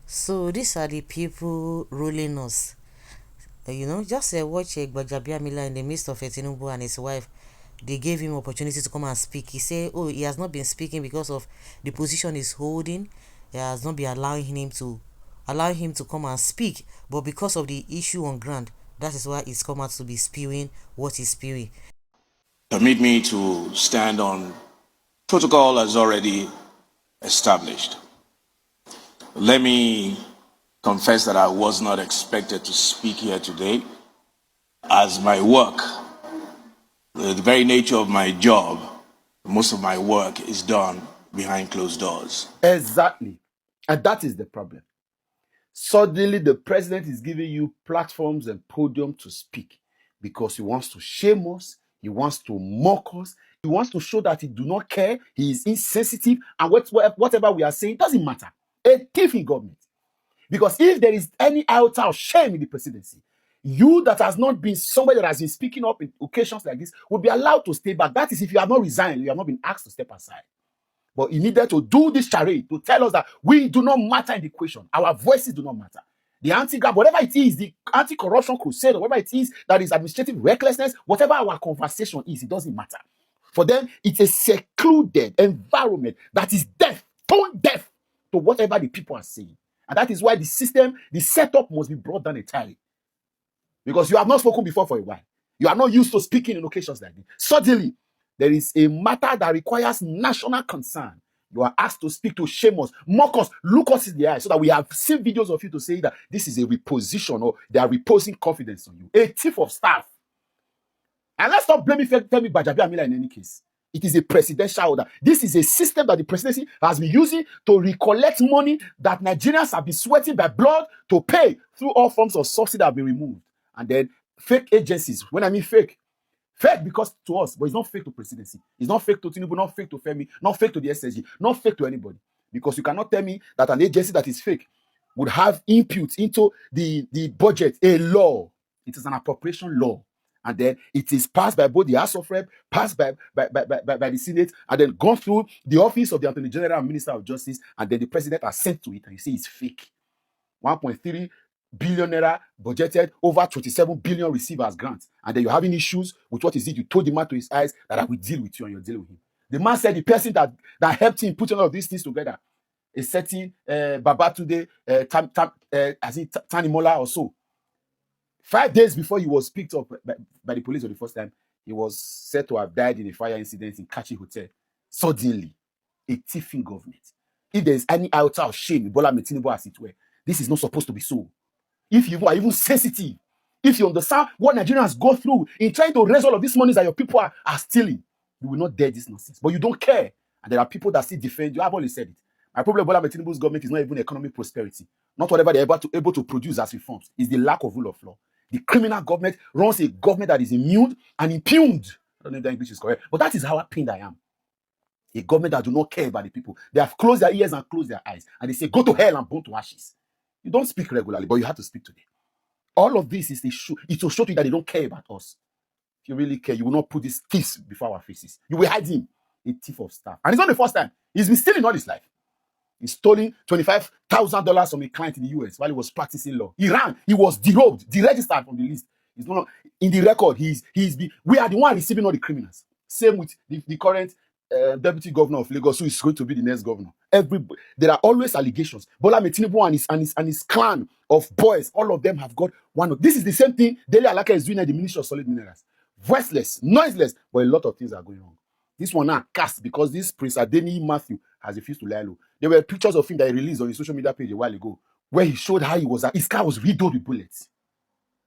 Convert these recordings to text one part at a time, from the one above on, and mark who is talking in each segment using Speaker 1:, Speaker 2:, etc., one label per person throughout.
Speaker 1: So these are the people ruling us. Just watch Gbajabiamila in the midst of Tinubu and his wife. They gave him opportunity to come and speak. He said, "Oh, he has not been speaking because of the position he's holding. He has not been allowing him to come and speak. But because of the issue on ground, that is why he's come out to be spewing what he's spewing."
Speaker 2: Permit me to stand on protocol as already established. Let me confess that I was not expected to speak here today, as my work, the very nature of my job, most of my work is done behind closed doors.
Speaker 3: Exactly. And that is the problem. Suddenly, the president is giving you platforms and podium to speak because he wants to shame us, he wants to mock us, he wants to show that he do not care, he is insensitive, and whatever we are saying doesn't matter. A thief in government. Because if there is any iota of shame in the presidency, you that has not been somebody that has been speaking up in occasions like this would be allowed to stay back. That is if you have not resigned, you have not been asked to step aside. But he needed to do this charade to tell us that we do not matter in the equation. Our voices do not matter. The anti-grab, whatever it is, the anti-corruption crusade, or whatever it is that is administrative recklessness, whatever our conversation is, it doesn't matter. For them, it's a secluded environment that is deaf, tone deaf to whatever the people are saying. And that is why the system, the setup must be brought down entirely. Because you have not spoken before for a while. You are not used to speaking in occasions like this. Suddenly, there is a matter that requires national concern. You are asked to speak, to shame us, mock us, look us in the eye, so that we have seen videos of you to say that this is a reposition or they are reposing confidence on you. A chief of staff. And let's not blame Femi Gbajabiamila in any case. It is a presidential order. This is a system that the presidency has been using to recollect money that Nigerians have been sweating by blood to pay through all forms of subsidy that have been removed. And then fake agencies. When I mean fake because to us, but it's not fake to presidency. It's not fake to Tinubu, not fake to Femi, not fake to the SSG, not fake to anybody. Because you cannot tell me that an agency that is fake would have input into the budget, a law. It is an appropriation law. And then it is passed by both the House of Rep, passed by the Senate, and then gone through the office of the Attorney General and Minister of Justice, and then the president has sent to it, and you say it's fake. 1.3 billion naira budgeted, over 27 billion received as grants, and then you're having issues with what is it? You told the man to his eyes that I will deal with you, and you're dealing with him. The man said the person that helped him put all of these things together is setting Babatunde Tanimola or so. 5 days before he was picked up by the police for the first time, he was said to have died in a fire incident in Kachi Hotel. Suddenly, a thieving government. If there is any iota of shame in Bola Tinubu as it were, this is not supposed to be so. If you are even sensitive, if you understand what Nigerians go through in trying to raise all of these monies that your people are stealing, you will not dare this nonsense. But you don't care. And there are people that still defend you. I've always said it. My problem with Bola Tinubu's government is not even economic prosperity. Not whatever they're able to produce as reforms. It's the lack of rule of law. The criminal government runs a government that is immune and impugned. I don't know if that English is correct, but that is how pained I am. A government that do not care about the people. They have closed their ears and closed their eyes. And they say, go to hell and burn to ashes. You don't speak regularly, but you have to speak today. All of this is it will show to you that they don't care about us. If you really care, you will not put these thieves before our faces. You will hide him, a thief of staff. And it's not the first time. He's been stealing all his life. He's stolen $25,000 from a client in the US while he was practicing law. He ran. He was derobed, deregistered from the list. He's not in the record. We are the one receiving all the criminals. Same with the current deputy governor of Lagos, who is going to be the next governor. There are always allegations. Bola Tinubu and his clan of boys, all of them have got one. This is the same thing Dele Alaka is doing at the Ministry of Solid Minerals. Voiceless, noiseless, but a lot of things are going wrong. This one now cast because this Prince Adeni Matthew has refused to lie low. There were pictures of him that he released on his social media page a while ago, where he showed how his car was riddled with bullets.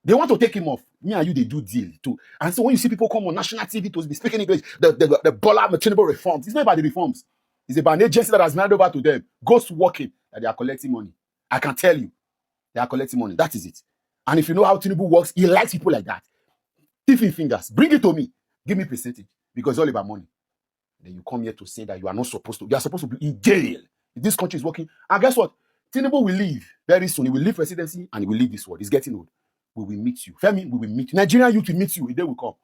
Speaker 3: They want to take him off. Me and you, they do deal too. And so when you see people come on national TV to be speaking English, the Bola Tinubu reforms, it's not about the reforms. It's about an agency that has handed over to them, ghost working, that they are collecting money. I can tell you, they are collecting money. That is it. And if you know how Tinubu works, he likes people like that. Thieving fingers. Bring it to me. Give me percentage. Because it's all about money. Then you come here to say that you are not supposed to. You are supposed to be in jail. If this country is working. And guess what? Tinubu will leave very soon. He will leave presidency and he will leave this world. He's getting old. We will meet you. Femi, we will meet you. Nigerian youth will meet you. A day will come.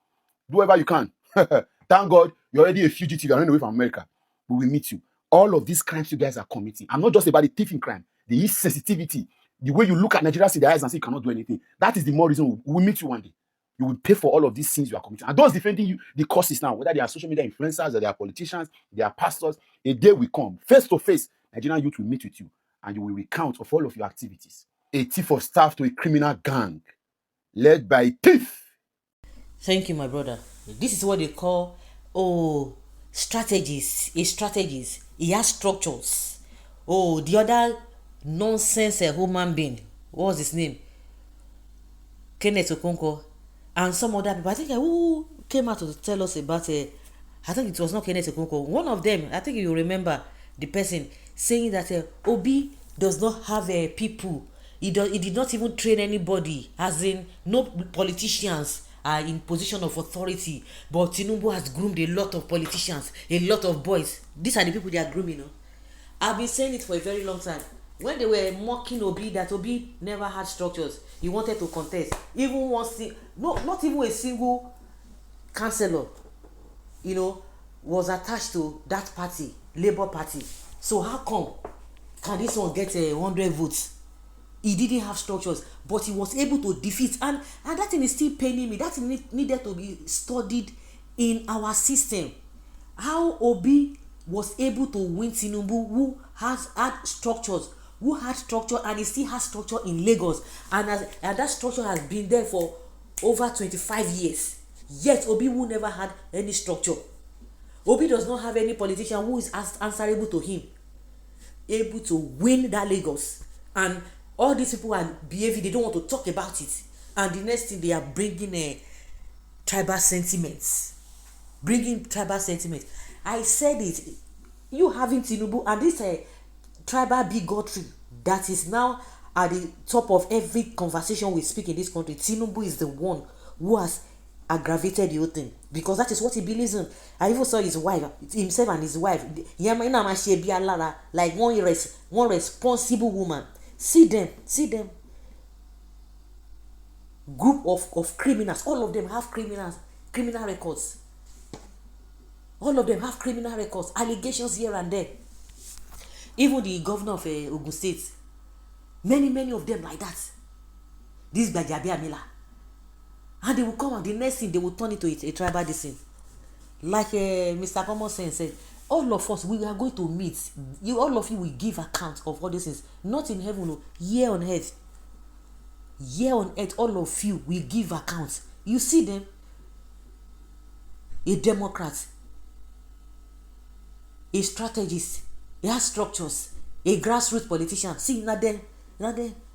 Speaker 3: Do whatever you can. Thank God you're already a fugitive. You're running away from America. We will meet you. All of these crimes you guys are committing. I'm not just about the thieving crime. the insensitivity, the way you look at Nigerians in the eyes and say you cannot do anything. That is the more reason we will meet you one day. You will pay for all of these sins you are committing. And those defending you, the causes now, whether they are social media influencers or they are politicians, they are pastors, a day will come, face to face, Nigerian youth will meet with you and you will recount of all of your activities. A chief of staff to a criminal gang led by a thief.
Speaker 1: Thank you, my brother. This is what they call, strategies. A strategies. He has structures. Oh, the other nonsense human being. What was his name? Kenneth Okonkwo. And some other people. I think who came out to tell us about I think it was not Kenneth Okonkwo. One of them, I think you remember the person saying that Obi does not have people. He did not even train anybody, as in no politicians are in position of authority, but Tinubu has groomed a lot of politicians, a lot of boys. These are the people they are grooming. I've been saying it for a very long time. When they were mocking Obi, that Obi never had structures, he wanted to contest. Even not even a single councillor, was attached to that party, Labour Party. So how come can this one get 100 votes? He didn't have structures, but he was able to defeat, and that thing is still paining me. That thing needed to be studied in our system. How Obi was able to win Tinubu, who has had structures, and he still has structure in Lagos, and that structure has been there for over 25 years. Yet Obi who never had any structure. Obi does not have any politician who is answerable to him, able to win that Lagos. And all these people are behaving, they don't want to talk about it. And the next thing, they are bringing tribal sentiments. I said it. You having Tinubu and this tribal bigotry that is now at the top of every conversation we speak in this country. Tinubu is the one who has aggravated the whole thing, because that is what he believes in. I even saw himself and his wife, like one responsible woman. See them. Group of criminals. All of them have criminal records. Allegations here and there. Even the governor of Ogun State. Many of them like that. This Gbajabiamila. And they will come and the next thing they will turn it to a tribal thing. Like Mr. Common Sense said, all of us, we are going to meet. All of you will give account of all these things. Not in heaven, no. Here on earth. All of you will give account. You see them. A Democrat. A strategist. He has structures. A grassroots politician. See, not there.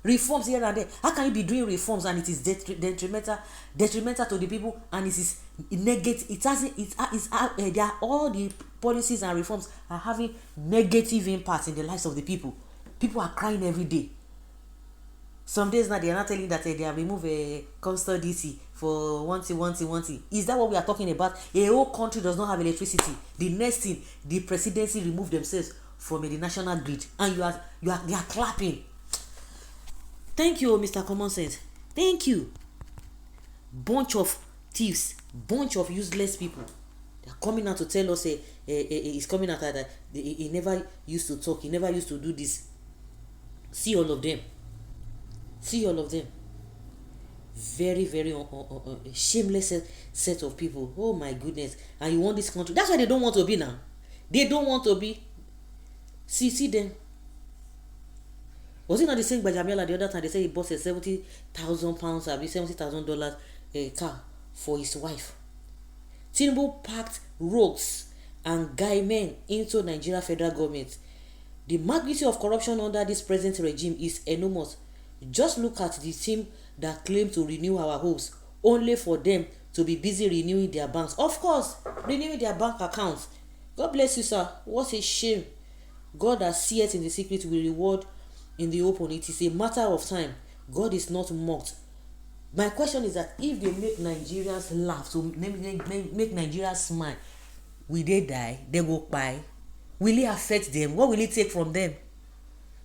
Speaker 1: Reforms here and there. How can you be doing reforms and it is detrimental to the people, and it is negative? There are all the policies and reforms are having negative impacts in the lives of the people. People are crying every day. Some days now they are not telling that they have removed a custody for one thing. Is that what we are talking about? A whole country does not have electricity. The next thing, the presidency remove themselves from the national grid, and they are clapping. Thank you, Mr. Common Sense. Thank you. Bunch of thieves, bunch of useless people. They are coming out to tell us he's coming out that he never used to talk, he never used to do this. See all of them. Very, very shameless set of people. Oh my goodness. And you want this country. That's why they don't want to be now. They don't want to be. See them. Was it not the same Gbajabiamila the other time? They said he bought a £70,000, $70,000 car for his wife. Tinubu packed rogues and guy men into Nigeria federal government. The magnitude of corruption under this present regime is enormous. Just look at the team that claim to renew our hopes, only for them to be busy renewing their banks. Of course, renewing their bank accounts. God bless you, sir. What a shame. God that seeth in the secret will reward in the open. It is a matter of time. God is not mocked. My question is that if they make Nigerians laugh, to make Nigerians smile, will they die? They go by. Will it affect them? What will it take from them?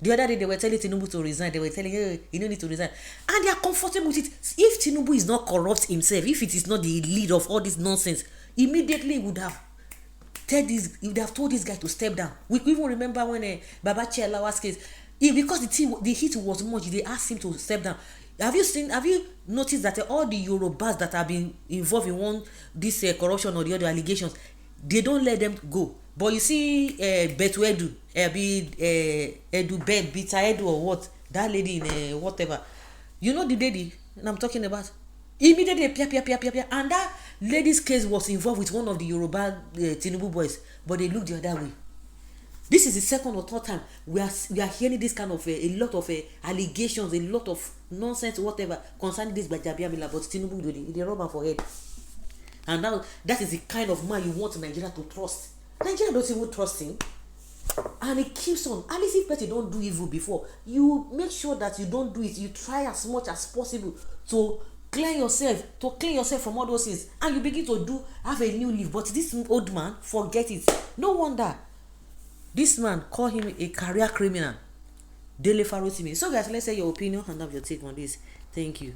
Speaker 1: The other day they were telling Tinubu to resign. They were telling, hey, you don't need to resign. And they are comfortable with it. If Tinubu is not corrupt himself, if it is not the lead of all this nonsense, immediately he would have told this guy to step down. We even remember when Babachelawa's case, Because the heat was much, they asked him to step down. Have you noticed that all the Yorubas that have been involved in this corruption or the other allegations, they don't let them go. But you see, Betuedu, Bita Edu or what, that lady in whatever, you know the lady I'm talking about. Immediately, pia, and that lady's case was involved with one of the Yoruba Tinubu boys, but they looked the other way. This is the second or third time we are hearing this kind of a lot of allegations, a lot of nonsense, whatever concerning this Gbajabiamila, but Tinubu they rub am for head. And now that is the kind of man you want Nigeria to trust. Nigeria doesn't even trust him, and it keeps on. At least if person don't do evil before, you make sure that you don't do it. You try as much as possible to clean yourself from all those things, and you begin to have a new life. But this old man, forget it. No wonder this man call him a career criminal. Dele Farotimi. So guys, let's say your opinion and have your take on this. Thank you.